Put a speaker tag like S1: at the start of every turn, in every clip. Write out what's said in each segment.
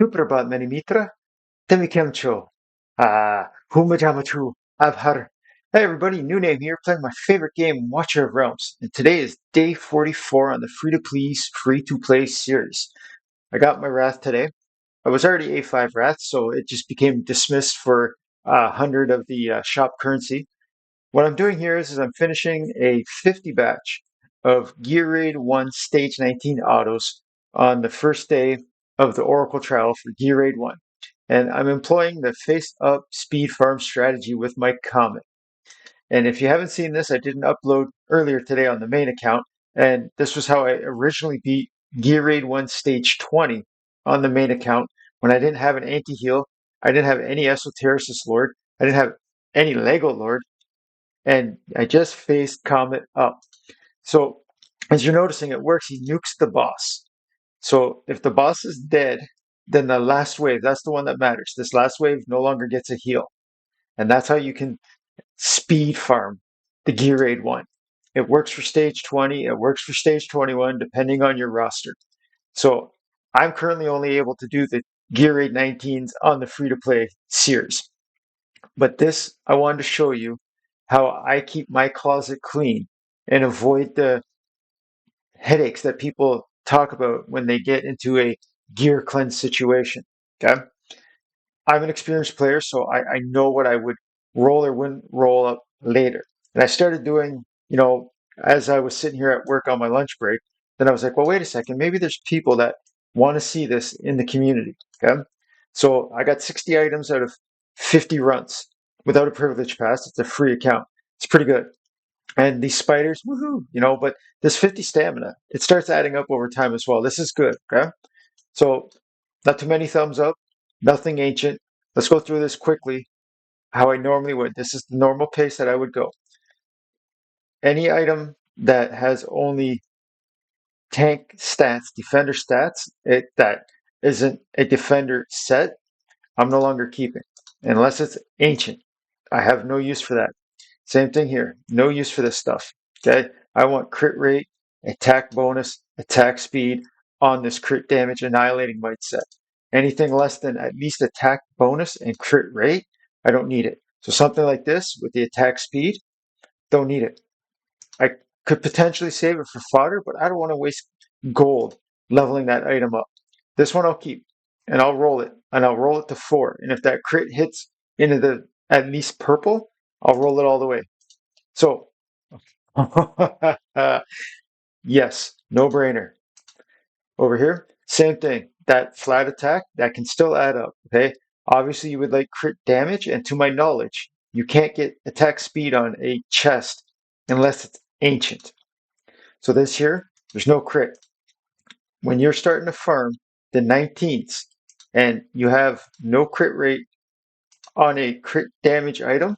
S1: Suprabhat mani mitra, temi kem cho. Humajamachu abhar. Hey everybody, new name here, playing my favorite game, Watcher of Realms. And today is day 44 on the free-to-play series. I got my Wrath today. I was already A5 Wrath, so it just became dismissed for 100 of the shop currency. What I'm doing here is I'm finishing a 50 batch of GR1 Stage 19 autos on the first day of the Oracle trial for GR1. And I'm employing the face-up speed farm strategy with my Comet. And if you haven't seen this, I did an upload earlier today on the main account, and this was how I originally beat GR1 Stage 20 on the main account when I didn't have an anti-heal, I didn't have any Esotericist Lord, I didn't have any Lego Lord, and I just faced Comet up. So as you're noticing, it works. He nukes the boss. So if the boss is dead, then the last wave, that's the one that matters. This last wave no longer gets a heal. And that's how you can speed farm the Gear Raid 1. It works for stage 20, it works for stage 21, depending on your roster. So I'm currently only able to do the Gear Raid 19s on the free-to-play series. But this, I wanted to show you how I keep my closet clean and avoid the headaches that people talk about when they get into a gear cleanse situation. Okay. I'm an experienced player, so I know what I would roll or wouldn't roll up later. And I started doing, as I was sitting here at work on my lunch break, then I was like, well, wait a second, maybe there's people that want to see this in the community. Okay. So I got 60 items out of 50 runs without a privilege pass. It's a free account. It's pretty good. And these spiders, woohoo, but this 50 stamina, it starts adding up over time as well. This is good, okay? So not too many thumbs up, nothing ancient. Let's go through this quickly, how I normally would. This is the normal pace that I would go. Any item that has only tank stats, defender stats, that isn't a defender set, I'm no longer keeping, unless it's ancient. I have no use for that. Same thing here. No use for this stuff. Okay. I want crit rate, attack bonus, attack speed on this crit damage annihilating might set. Anything less than at least attack bonus and crit rate, I don't need it. So something like this with the attack speed, don't need it. I could potentially save it for fodder, but I don't want to waste gold leveling that item up. This one I'll keep and I'll roll it and I'll roll it to 4. And if that crit hits into the at least purple, I'll roll it all the way. So, yes, no brainer. Over here, same thing. That flat attack, that can still add up, okay? Obviously, you would like crit damage, and to my knowledge, you can't get attack speed on a chest unless it's ancient. So this here, there's no crit. When you're starting to farm the 19ths and you have no crit rate on a crit damage item,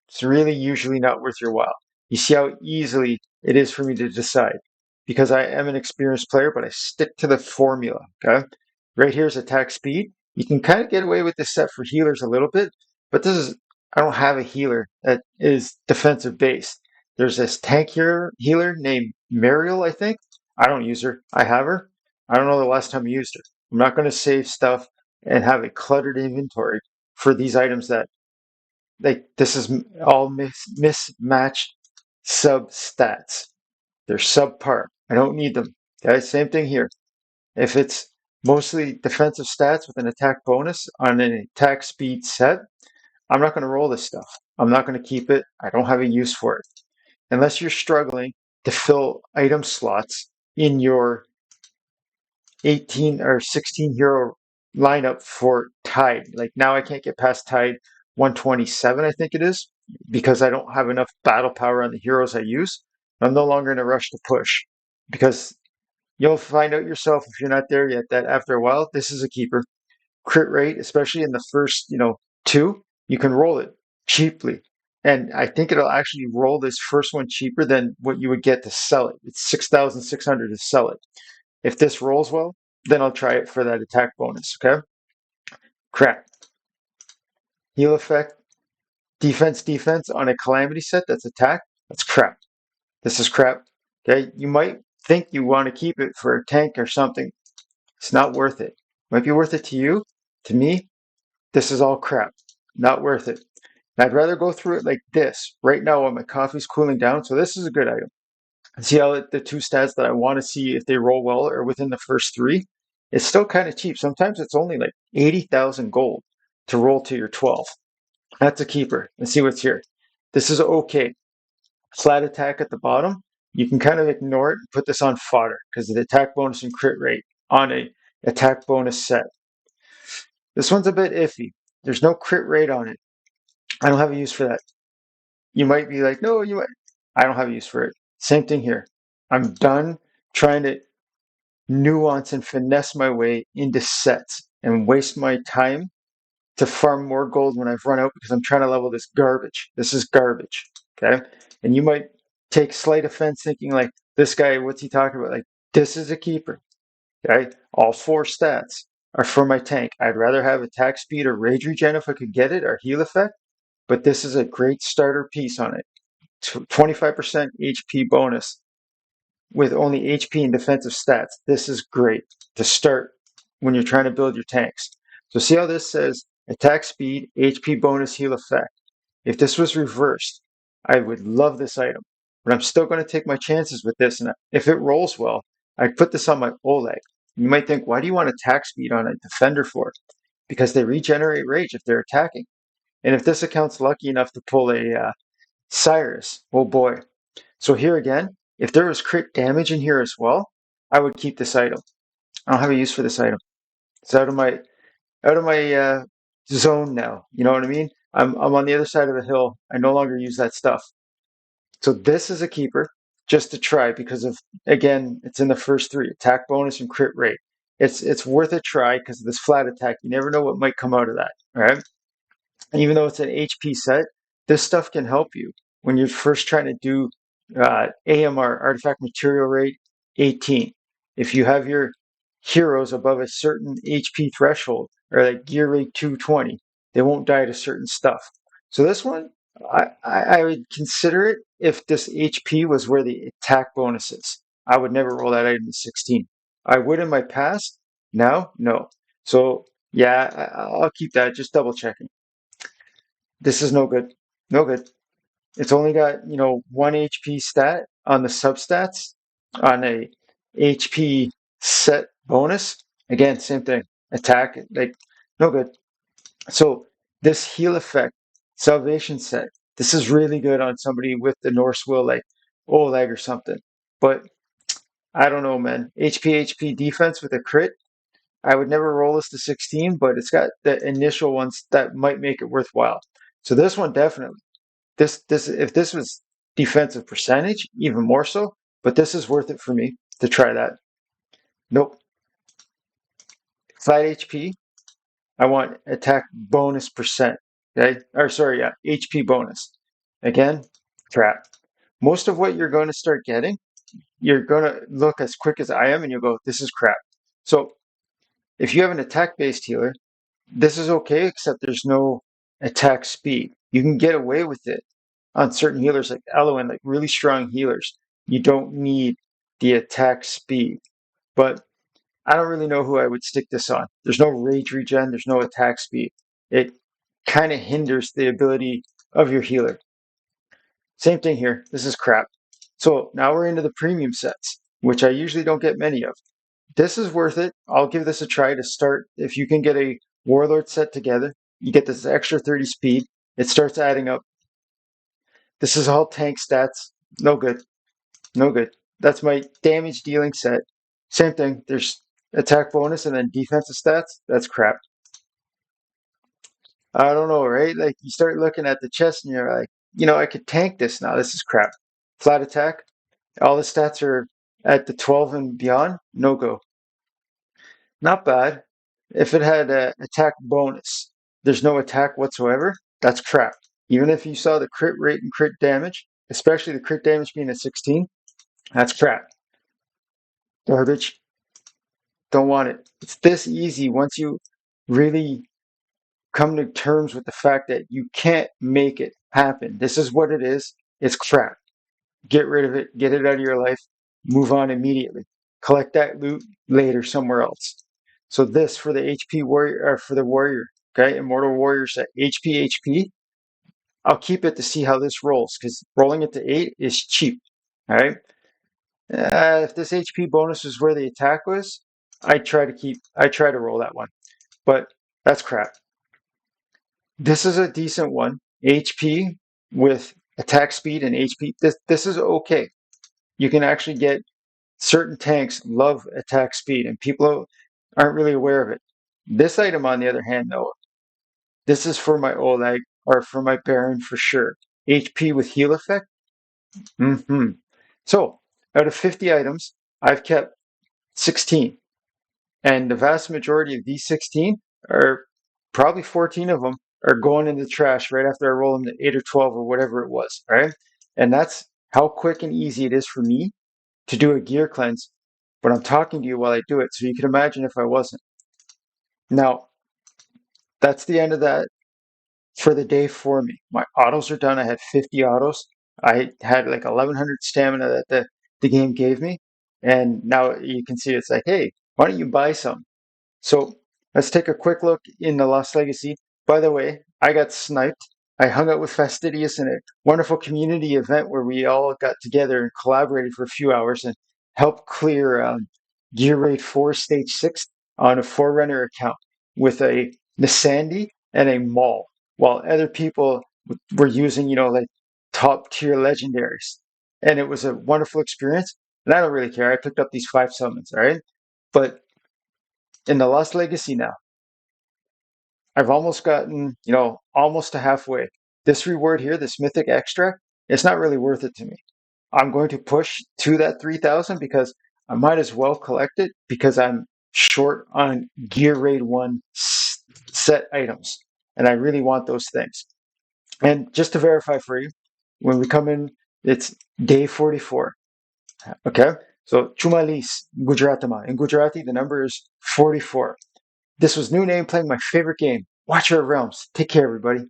S1: it's really usually not worth your while. You see how easily it is for me to decide because I am an experienced player, but I stick to the formula. Okay. Right here is attack speed. You can kind of get away with this set for healers a little bit, but I don't have a healer that is defensive based. There's this tank healer named Mariel, I think. I don't use her. I have her. I don't know the last time I used her. I'm not going to save stuff and have a cluttered inventory for these items that this is all mismatched sub stats. They're subpar. I don't need them. Okay, same thing here. If it's mostly defensive stats with an attack bonus on an attack speed set, I'm not going to roll this stuff. I'm not going to keep it. I don't have a use for it. Unless you're struggling to fill item slots in your 18 or 16 hero lineup for Tide. Like now I can't get past Tide 127, I think it is, because I don't have enough battle power on the heroes I use. I'm no longer in a rush to push because you'll find out yourself if you're not there yet that after a while, this is a keeper. Crit rate, especially in the first, 2, you can roll it cheaply. And I think it'll actually roll this first one cheaper than what you would get to sell it. It's 6,600 to sell it. If this rolls well, then I'll try it for that attack bonus, okay? Crap. Heal effect, defense on a calamity set that's attack. That's crap. This is crap. Okay, you might think you want to keep it for a tank or something. It's not worth it. Might be worth it to you. To me, this is all crap. Not worth it. And I'd rather go through it like this right now while my coffee's cooling down. So this is a good item. See how the two stats that I want to see if they roll well are within the first three. It's still kind of cheap. Sometimes it's only like 80,000 gold to roll to your 12. That's a keeper. Let's see what's here. This is okay. Flat attack at the bottom. You can kind of ignore it and put this on fodder because of the attack bonus and crit rate on a attack bonus set. This one's a bit iffy. There's no crit rate on it. I don't have a use for that. You might be like, no, you might. I don't have a use for it. Same thing here. I'm done trying to nuance and finesse my way into sets and waste my time to farm more gold when I've run out because I'm trying to level this garbage. This is garbage. Okay. And you might take slight offense thinking like, this guy, what's he talking about? Like, this is a keeper. Okay. All four stats are for my tank. I'd rather have attack speed or rage regen if I could get it or heal effect, but this is a great starter piece on it. 25% HP bonus with only HP and defensive stats. This is great to start when you're trying to build your tanks. So see how this says attack speed, HP bonus, heal effect. If this was reversed, I would love this item, but I'm still going to take my chances with this. And if it rolls well, I'd put this on my Oleg. You might think, why do you want attack speed on a defender for? Because they regenerate rage if they're attacking. And if this account's lucky enough to pull a Cyrus, oh boy. So here again, if there was crit damage in here as well, I would keep this item. I don't have a use for this item. It's out of my zone now. You know what I mean? I'm on the other side of the hill. I no longer use that stuff. So this is a keeper just to try because of, again, it's in the first three, attack bonus and crit rate. It's worth a try because of this flat attack. You never know what might come out of that. All right. And even though it's an HP set, this stuff can help you when you're first trying to do AMR, artifact material rate 18. If you have your heroes above a certain HP threshold, or like gear rate 220, they won't die to certain stuff. So this one, I would consider it if this HP was where the attack bonus is. I would never roll that item to 16. I would in my past. Now, no. So yeah, I'll keep that. Just double checking. This is no good. No good. It's only got, 1 HP stat on the substats on a HP set bonus. Again, same thing. Attack, like, no good. So this heal effect, salvation set, this is really good on somebody with the Norse will, like Oleg or something. But I don't know, man. HP defense with a crit. I would never roll this to 16, but it's got the initial ones that might make it worthwhile. So this one definitely. This if this was defensive percentage, even more so. But this is worth it for me to try that. Nope. Flat HP. I want attack bonus percent. Okay? Or sorry, yeah, HP bonus. Again, crap. Most of what you're going to start getting, you're going to look as quick as I am and you'll go, this is crap. So if you have an attack-based healer, this is okay, except there's no attack speed. You can get away with it on certain healers like Eloin, like really strong healers. You don't need the attack speed. But I don't really know who I would stick this on. There's no rage regen, there's no attack speed. It kind of hinders the ability of your healer. Same thing here. This is crap. So now we're into the premium sets, which I usually don't get many of. This is worth it. I'll give this a try to start. If you can get a Warlord set together, you get this extra 30 speed. It starts adding up. This is all tank stats. No good. No good. That's my damage dealing set. Same thing. There's attack bonus and then defensive stats. That's crap. I don't know, right? Like you start looking at the chest and you're like, I could tank this now. This is crap. Flat attack. All the stats are at the 12 and beyond. No go. Not bad. If it had an attack bonus, there's no attack whatsoever. That's crap. Even if you saw the crit rate and crit damage, especially the crit damage being at 16, that's crap. Garbage. Don't want it. It's this easy once you really come to terms with the fact that you can't make it happen. This is what it is. It's crap. Get rid of it. Get it out of your life. Move on immediately. Collect that loot later somewhere else. So this for the HP warrior, or for the warrior, okay, Immortal Warrior set, HP. I'll keep it to see how this rolls, because rolling it to 8 is cheap. All right. If this HP bonus was where the attack was, I try to roll that one, but that's crap. This is a decent one. HP with attack speed and HP. This is okay. You can actually get certain tanks love attack speed, and people aren't really aware of it. This item, on the other hand, though, this is for my Oleg or for my Baron for sure. HP with heal effect. So, out of 50 items, I've kept 16. And the vast majority of these 16 are probably 14 of them are going in the trash right after I roll them to 8 or 12 or whatever it was. Right. And that's how quick and easy it is for me to do a gear cleanse. But I'm talking to you while I do it. So you can imagine if I wasn't. Now, that's the end of that for the day for me. My autos are done. I had 50 autos. I had like 1100 stamina that the game gave me. And now you can see it's like, hey, why don't you buy some? So let's take a quick look in the Lost Legacy. By the way, I got sniped. I hung out with Fastidious in a wonderful community event where we all got together and collaborated for a few hours and helped clear Gear Raid 4 Stage 6 on a Forerunner account with a Nisandi and a Maul, while other people were using, like top tier legendaries. And it was a wonderful experience. And I don't really care. I picked up these 5 summons, all right? But in the Lost Legacy now, I've almost gotten, almost to halfway. This reward here, this mythic extra, it's not really worth it to me. I'm going to push to that 3,000 because I might as well collect it because I'm short on Gear Raid 1 set items. And I really want those things. And just to verify for you, when we come in, it's day 44. Okay? So, Chumalis, Gujaratama. In Gujarati, the number is 44. This was New Name playing my favorite game, Watcher of Realms. Take care, everybody.